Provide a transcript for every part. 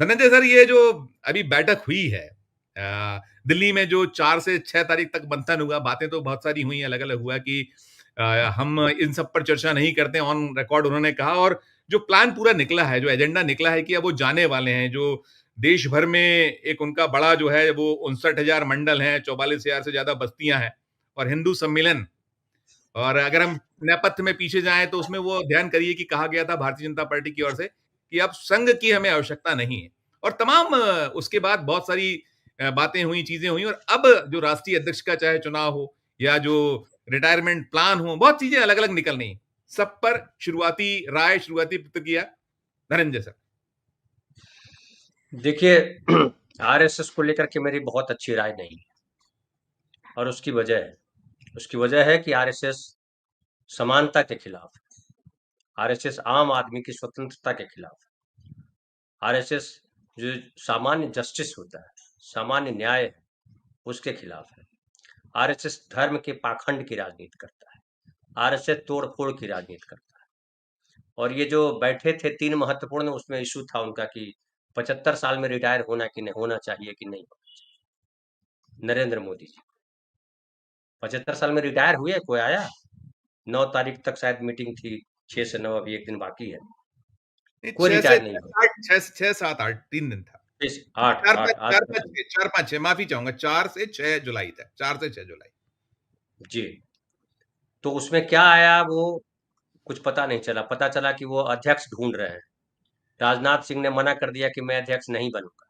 Dhananjay sir, ये जो अभी बैठक हुई है दिल्ली में, जो 4 से 6 तारीख तक मंथन हुआ, बातें तो बहुत सारी हुई, अलग-अलग हुआ कि हम इन सब पर चर्चा नहीं करते, ऑन रिकॉर्ड उन्होंने कहा। और जो प्लान पूरा निकला है, जो एजेंडा निकला है कि अब वो जाने वाले हैं, जो देश भर में एक उनका बड़ा जो है वो 59,000 मंडल हैं, 44,000 से ज़्यादा बस्तियाँ हैं और हिंदू सम्मेलन। और अगर हम नेपथ्य में पीछे जाएँ तो उसमें वो ध्यान करिए कि कहा गया था भारतीय जनता पार्टी की ओर से कि अब संघ की हमें आवश्यकता नहीं है। और तमाम उसके बाद बहुत सारी बातें हुई, चीज़ें हुई और अब जो राष्ट्रीय अध्यक्ष का चाहे चुनाव हो या जो रिटायरमेंट प्लान हो, बहुत चीज़ें अलग-अलग निकल रही हैं। सब पर शुरुआती राय, शुरुआती प्रतिक्रिया धनंजय सर। देखिए, आरएसएस को लेकर के मेरी बहुत अच्छी राय नहीं है और उसकी वजह है कि आरएसएस समानता के खिलाफ है। आरएसएस आम आदमी की स्वतंत्रता के खिलाफ है। आरएसएस जो सामान्य जस्टिस होता है, सामान्य न्याय है, उसके खिलाफ है। आरएसएस धर्म के पाखंड की राजनीति करता है। आरएसएस तोड़-फोड़ की राजनीति करता है। और ये जो बैठे थे 3 महत्वपूर्ण, उसमें इश्यू था उनका कि 75 साल में रिटायर होना चाहिए कि नहीं होना चाहिए। नरेंद्र मोदी जी 75 साल में रिटायर हुए, कोई आया? 9 तारीख तक शायद मीटिंग थी, 6 से 9 अभी 1 दिन बाकी है। नहीं, कोई 6 से रिटायर नहीं हुआ। 8, 6 7 8 3 दिन था। 8 8 आज 4-5 तक। 4-5 6 माफ़ी चाहूँगा, 4 से 6 जुलाई तक, 4 से 6 जुलाई। जी। तो उसमें क्या आया वो कुछ पता नहीं चला। पता चला कि वो अध्यक्ष ढूंढ रहे हैं। राजनाथ सिंह ने मना कर दिया कि मैं अध्यक्ष नहीं बनूंगा,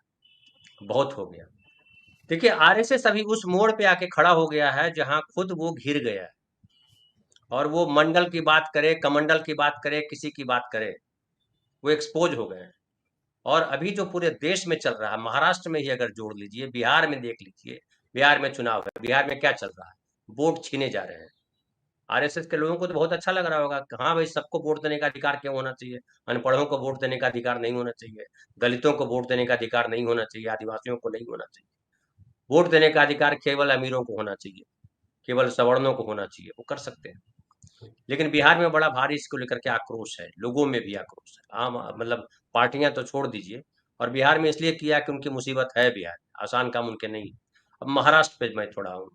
बहुत हो गया। देखिए, आरएसएस अभी उस मोड़ पे आके खड़ा हो गया है जहां खुद वो घिर गया है। और वो मंडल की बात करे, कमंडल की बात करे, किसी की बात करे, वो एक्सपोज हो गए हैं। और अभी जो पूरे देश में चल रहा है, महाराष्ट्र में ही अगर जोड़ लीजिए, बिहार में देख लीजिए, बिहार में चुनाव है, बिहार में क्या चल रहा है? वोट छीने जा रहे हैं। आरएसएस के लोगों को तो बहुत अच्छा लग रहा होगा कि हाँ भाई, सबको वोट देने का अधिकार क्यों होना चाहिए? अनपढ़ों को वोट देने का अधिकार नहीं होना चाहिए, दलितों को वोट देने का अधिकार नहीं होना चाहिए, आदिवासियों को नहीं होना चाहिए। वोट देने का अधिकार केवल अमीरों को होना चाहिए, केवल सवर्णों को होना चाहिए, वो कर सकते हैं। लेकिन बिहार में बड़ा भारी इसको लेकर के आक्रोश है, लोगों में भी आक्रोश है। आम मतलब पार्टियां तो छोड़ दीजिए। और बिहार में इसलिए किया कि उनकी मुसीबत है, बिहार आसान काम उनके नहीं है। अब महाराष्ट्र पे मैं थोड़ा हूँ,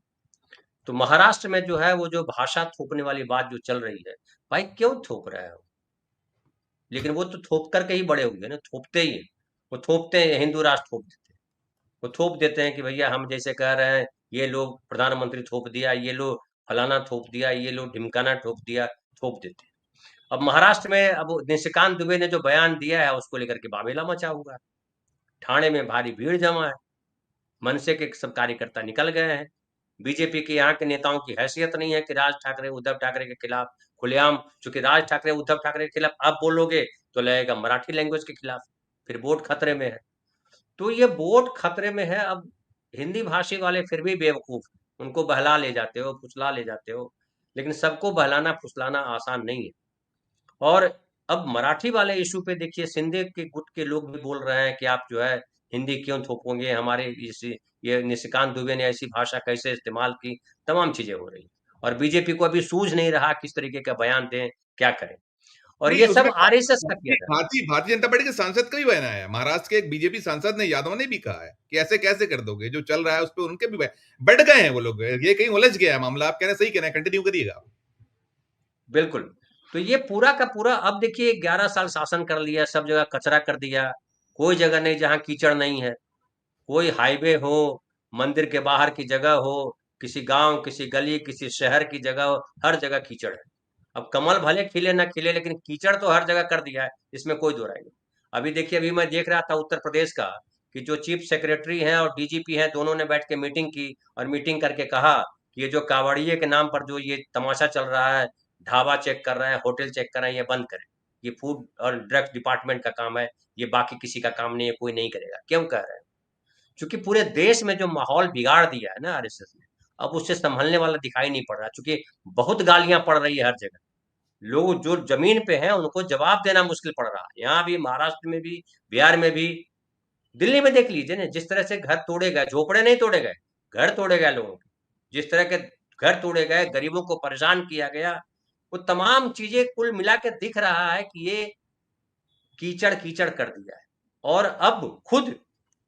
तो महाराष्ट्र में जो है वो जो भाषा थोपने वाली बात जो चल रही है, भाई क्यों थोप रहे हो? लेकिन वो तो थोप करके ही बड़े हुए ना, थोपते ही हैं। वो थोपते हैं, हिंदू राष्ट्र थोप देते हैं। वो थोप देते हैं कि भैया हम जैसे कह रहे हैं, ये लोग प्रधानमंत्री थोप दिया, ये लोग फलाना थोप दिया, ये लोग ढिमकाना थोप दिया, थोप देते हैं। अब महाराष्ट्र में अब निशिकांत दुबे ने जो बयान दिया है उसको लेकर के बाबेला मचा हुआ है। ठाणे में भारी भीड़ जमा है। मनसे के सब कार्यकर्ता निकल गए हैं। बीजेपी के यहाँ के नेताओं की हैसियत नहीं है कि राज ठाकरे उद्धव ठाकरे के खिलाफ खुलेआम, चूंकि राज ठाकरे उद्धव ठाकरे के खिलाफ अब बोलोगे तो लगेगा मराठी लैंग्वेज के खिलाफ, फिर वोट खतरे में है। तो ये वोट खतरे में है। अब हिंदी भाषी वाले फिर भी बेवकूफ, उनको बहला ले जाते हो, फुसला ले जाते हो, लेकिन सबको बहलाना फुसलाना आसान नहीं है। और अब मराठी वाले इशू पे देखिए, सिंधे के गुट के लोग भी बोल रहे हैं कि आप जो है हिंदी क्यों थोपोगे, हमारे ये निशिकांत दुबे ने ऐसी भाषा कैसे इस्तेमाल की, तमाम चीजें हो रही। और बीजेपी को अभी सूझ नहीं रहा किस तरीके का बयान दें, क्या करें। और नहीं, ये उसमें सब आरएसएस का किया भारतीय जा रहा भारतीय भारतीय जनता पार्टी के सांसद का भी बयान आया है। महाराष्ट्र के एक बीजेपी सांसद ने, यादव ने भी कहा है कि ऐसे कैसे कर दोगे, जो चल रहा है उस पे उनके भी बढ़ गए हैं वो लोग, ये कहीं उलझ गया है मामला। आप कह रहे हैं, सही कह रहे हैं, कंटिन्यू करिएगा आप। है। बिल्कुल। तो ये पूरा का पूरा, अब देखिए 11 साल शासन कर लिया, सब जगह कचरा कर दिया। कोई जगह नहीं जहाँ कीचड़ नहीं है। कोई हाईवे हो, मंदिर के बाहर की जगह हो, किसी गांव, किसी गली, किसी शहर की जगह हो, हर जगह कीचड़ है। अब कमल भले खिले ना खिले, लेकिन कीचड़ तो हर जगह कर दिया है, इसमें कोई दो राय नहीं। अभी देखिए, अभी मैं देख रहा था उत्तर प्रदेश का कि जो चीफ सेक्रेटरी हैं और डीजीपी हैं, दोनों ने बैठ के मीटिंग की और मीटिंग करके कहा कि ये जो कावड़िए के नाम पर जो ये तमाशा चल रहा है, ढाबा चेक कर रहे हैं, होटल चेक कर रहे हैं, ये बंद करें। ये फूड और ड्रग्स डिपार्टमेंट का काम है, ये बाकी किसी का काम नहीं है, कोई नहीं करेगा। क्यों कह रहे हैं? क्योंकि पूरे देश में जो माहौल बिगाड़ दिया है ना आरएसएस ने, अब उससे संभलने वाला दिखाई नहीं पड़ रहा। क्योंकि बहुत गालियां पड़ रही है हर जगह। लोग जो जमीन पे हैं उनको जवाब देना मुश्किल पड़ रहा है, यहाँ भी, महाराष्ट्र में भी, बिहार में भी। दिल्ली में देख लीजिए ना, जिस तरह से घर तोड़े गए, झोपड़े नहीं तोड़े गए, घर तोड़े गए लोगों के, जिस तरह के घर तोड़े गए, गरीबों को परेशान किया गया, वो तमाम चीजें कुल मिला के दिख रहा है कि ये कीचड़ कीचड़ कर दिया है। और अब खुद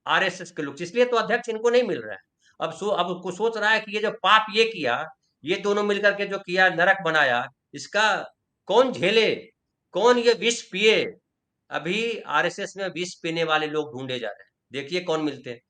आरएसएस के लोग, इसलिए तो अध्यक्ष इनको नहीं मिल रहा है। अब कुछ सोच रहा है कि ये जो पाप ये किया, ये दोनों मिलकर के जो किया, नरक बनाया, इसका कौन झेले, कौन ये विष पिए। अभी आरएसएस में विष पीने वाले लोग ढूंढे जा रहे हैं, देखिए कौन मिलते हैं।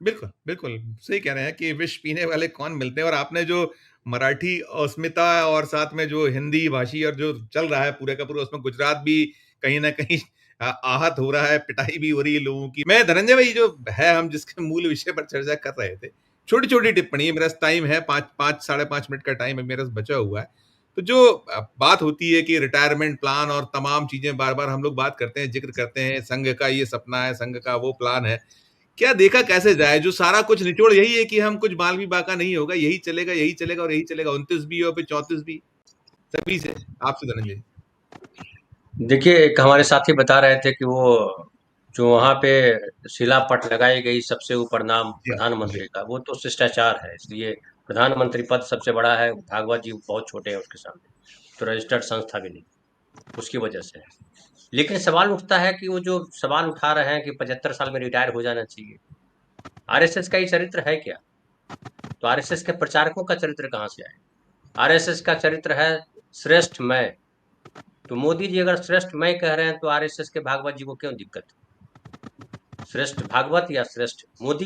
बिल्कुल, बिल्कुल, सही कह रहे हैं कि विष पीने वाले कौन मिलते हैं। और आपने जो मराठी अस्मिता और साथ में जो हिंदी भाषी और जो चल रहा है पूरे का पूरा, उसमें गुजरात भी कहीं न कहीं आहत हो रहा है, पिटाई भी हो रही है लोगों की। मैं धनंजय भाई जो है, हम जिसके मूल विषय पर चर्चा कर रहे थे, छोटी-छोटी टिप्पणी, मेरा टाइम है 5 साढ़े 5 मिनट का टाइम है मेरा बचा हुआ है। तो जो बात होती है कि रिटायरमेंट प्लान और तमाम चीज़ें बार-बार हम लोग बात करते हैं, ज़िक्र करते हैं, संघ का ये सपना है, संघ का वो प्लान है। क्या देखा कैसे जाए? जो सारा कुछ निचोड़ यही है कि हम कुछ बाल भी बांका नहीं होगा, यही चलेगा और यही चलेगा, 29 भी और फिर 34 भी, सभी से। आपसे धनंजय। देखिए, एक हमारे साथी बता रहे थे कि वो जो वहाँ पे शिलापट लगाई गई सबसे ऊपर नाम जी हाँ, जी। प्रधानमंत्री का, वो तो शिष्टाचार है, इसलिए प्रधानमंत्री पद सबसे बड़ा है, भागवत जी बहुत छोटे हैं उसके सामने, तो रजिस्टर्ड संस्था भी नहीं, उसकी वजह से है। लेकिन सवाल उठता है कि वो जो सवाल उठा रहे हैं कि 75 साल में रिटायर हो जाना चाहिए, आरएसएस का ये चरित्र है क्या? तो आरएसएस के प्रचारकों का चरित्र कहाँ से आए? आरएसएस का चरित्र है श्रेष्ठ मैं। तो मोदी जी अगर श्रेष्ठ मैं कह रहे हैं, तो आरएसएस के भागवत जी को क्यों दिक्कत? श्रेष्ठ भागवत या श्रेष्ठ मोदी?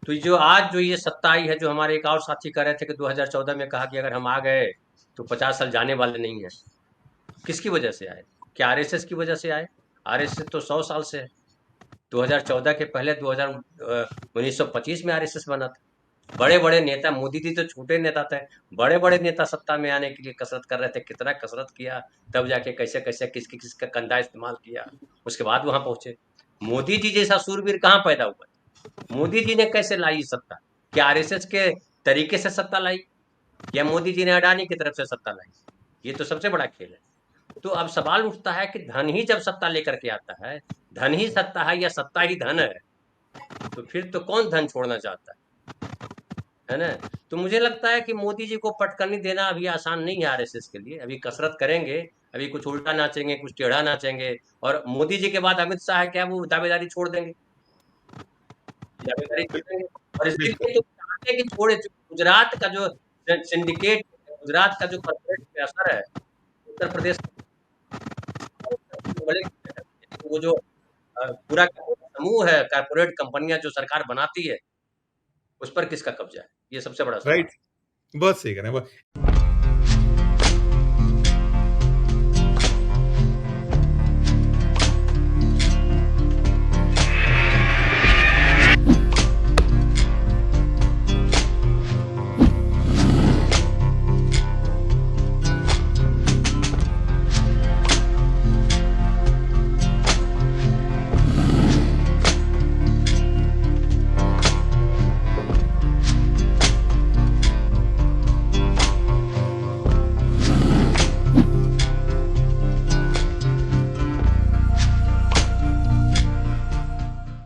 तो जो ये सत्ता आई है, जो हमारे एक और साथी कह रहे थे कि 2014 में कहा कि अगर हम आ गए तो 50 साल जाने वाले नहीं है। किसकी वजह से आए? क्या आरएसएस की वजह से आए? आरएसएस तो 100 साल से है। 2014 के पहले 1925 में आरएसएस बना था। बड़े बड़े नेता, मोदी जी तो छोटे नेता थे, बड़े बड़े नेता सत्ता में आने के लिए कसरत कर रहे थे, कितना कसरत किया, तब जाके कैसे कैसे किसका कंधा इस्तेमाल किया, उसके बाद वहां पहुंचे। मोदी जी जैसा सूरवीर कहाँ पैदा हुआ? मोदी जी ने कैसे लाई सत्ता? क्या आरएसएस के तरीके से सत्ता लाई, या मोदी जी ने अडानी की तरफ से सत्ता लाई? ये तो सबसे बड़ा खेल है। तो अब सवाल उठता है कि धन ही जब सत्ता लेकर के आता है, धन ही सत्ता है या सत्ता ही धन है, तो फिर तो कौन धन छोड़ना चाहता है ना? तो मुझे लगता है कि मोदी जी को पटकनी देना अभी आसान नहीं है आरएसएस के लिए। अभी कसरत करेंगे, अभी कुछ उल्टा नाचेंगे, कुछ टेढ़ा नाचेंगे, और मोदी जी के बाद अमित शाह है, क्या वो दावेदारी छोड़ देंगे? दावेदारी छोड़ देंगे। और बिल्कुल, इसीलिए तो चाहते हैं कि थोड़े गुजरात का जो सिंडिकेट, गुजरात का जो कॉर्पोरेट पे असर है, उत्तर प्रदेश बड़े, वो जो पूरा समूह है, कारपोरेट कंपनियां जो सरकार बनाती है, उस पर किसका कब्जा है? ये सबसे बड़ा सवाल राइट। है। बहुत सही कह रहे हैं, बहुत